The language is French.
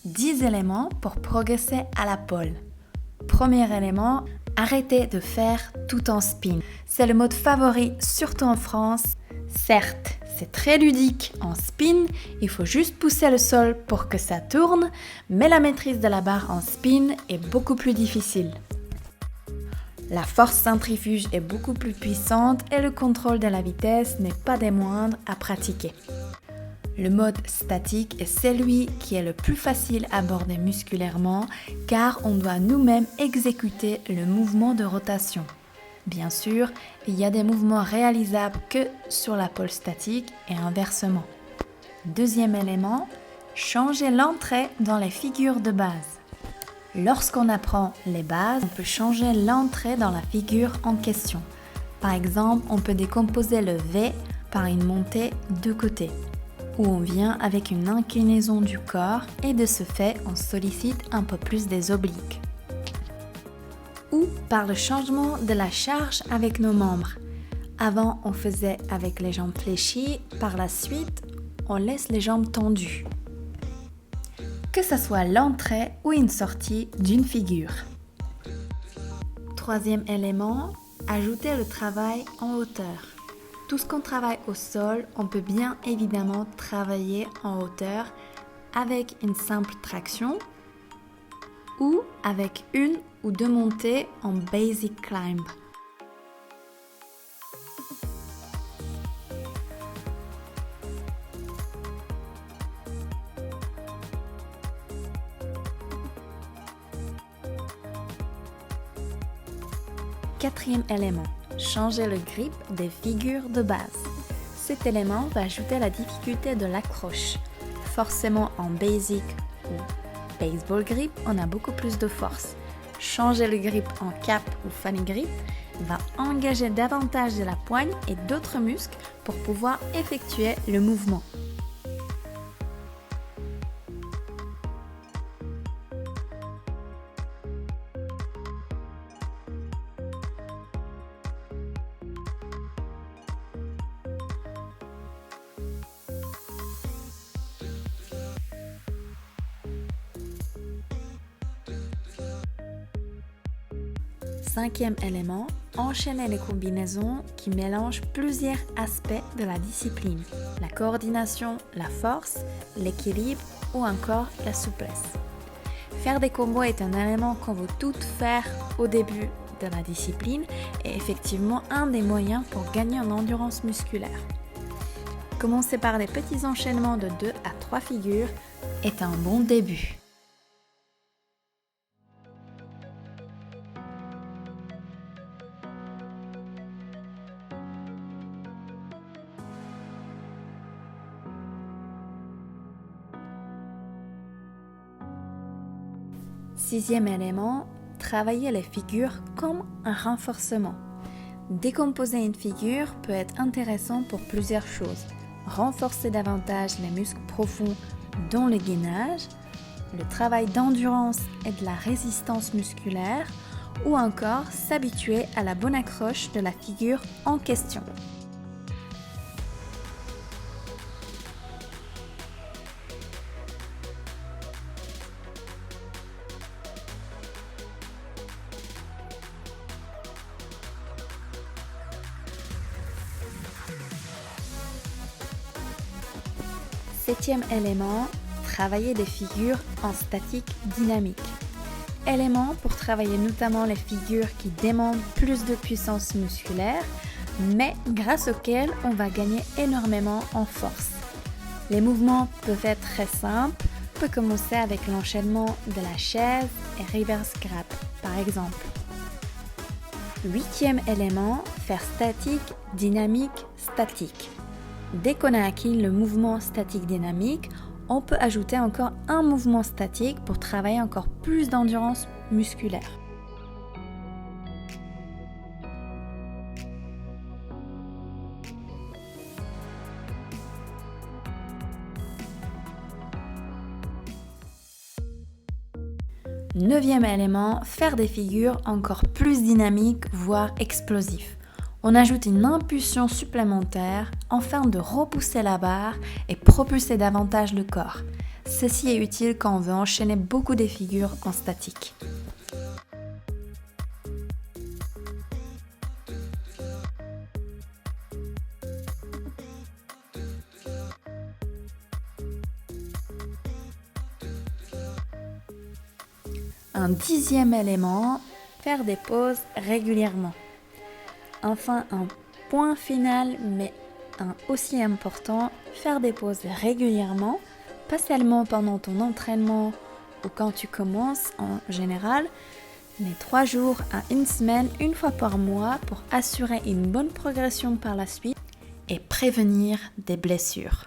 10 éléments pour progresser à la pole. Premier élément, arrêtez de faire tout en spin. C'est le mode favori, surtout en France. Certes, c'est très ludique en spin, il faut juste pousser le sol pour que ça tourne, mais la maîtrise de la barre en spin est beaucoup plus difficile. La force centrifuge est beaucoup plus puissante et le contrôle de la vitesse n'est pas des moindres à pratiquer. Le mode statique est celui qui est le plus facile à aborder musculairement car on doit nous-mêmes exécuter le mouvement de rotation. Bien sûr, il y a des mouvements réalisables que sur la pole statique et inversement. Deuxième élément, changer l'entrée dans les figures de base. Lorsqu'on apprend les bases, on peut changer l'entrée dans la figure en question. Par exemple, on peut décomposer le V par une montée de côté, où on vient avec une inclinaison du corps et de ce fait, on sollicite un peu plus des obliques. Ou par le changement de la charge avec nos membres. Avant, on faisait avec les jambes fléchies, par la suite, on laisse les jambes tendues. Que ce soit l'entrée ou une sortie d'une figure. Troisième élément, ajouter le travail en hauteur. Tout ce qu'on travaille au sol, on peut bien évidemment travailler en hauteur avec une simple traction ou avec une ou deux montées en basic climb. Quatrième élément, changer le grip des figures de base. Cet élément va ajouter la difficulté de l'accroche. Forcément en basic ou baseball grip, on a beaucoup plus de force. Changer le grip en cap ou funny grip va engager davantage de la poigne et d'autres muscles pour pouvoir effectuer le mouvement. Cinquième élément, enchaîner les combinaisons qui mélangent plusieurs aspects de la discipline. La coordination, la force, l'équilibre ou encore la souplesse. Faire des combos est un élément qu'on veut toutes faire au début de la discipline et effectivement un des moyens pour gagner en endurance musculaire. Commencer par des petits enchaînements de 2 à 3 figures est un bon début. Sixième élément, travailler les figures comme un renforcement. Décomposer une figure peut être intéressant pour plusieurs choses. Renforcer davantage les muscles profonds dont le gainage, le travail d'endurance et de la résistance musculaire ou encore s'habituer à la bonne accroche de la figure en question. Septième élément, travailler des figures en statique dynamique. Élément pour travailler notamment les figures qui demandent plus de puissance musculaire, mais grâce auxquelles on va gagner énormément en force. Les mouvements peuvent être très simples, on peut commencer avec l'enchaînement de la chaise et reverse grab, par exemple. Huitième élément, faire statique, dynamique, statique. Dès qu'on a acquis le mouvement statique-dynamique, on peut ajouter encore un mouvement statique pour travailler encore plus d'endurance musculaire. Neuvième élément, faire des figures encore plus dynamiques, voire explosives. On ajoute une impulsion supplémentaire afin de repousser la barre et propulser davantage le corps. Ceci est utile quand on veut enchaîner beaucoup de figures en statique. Un 10e élément, faire des pauses régulièrement. Enfin, un point final, mais un aussi important, faire des pauses régulièrement, pas seulement pendant ton entraînement ou quand tu commences en général, mais 3 jours à 1 semaine, une fois par mois pour assurer une bonne progression par la suite et prévenir des blessures.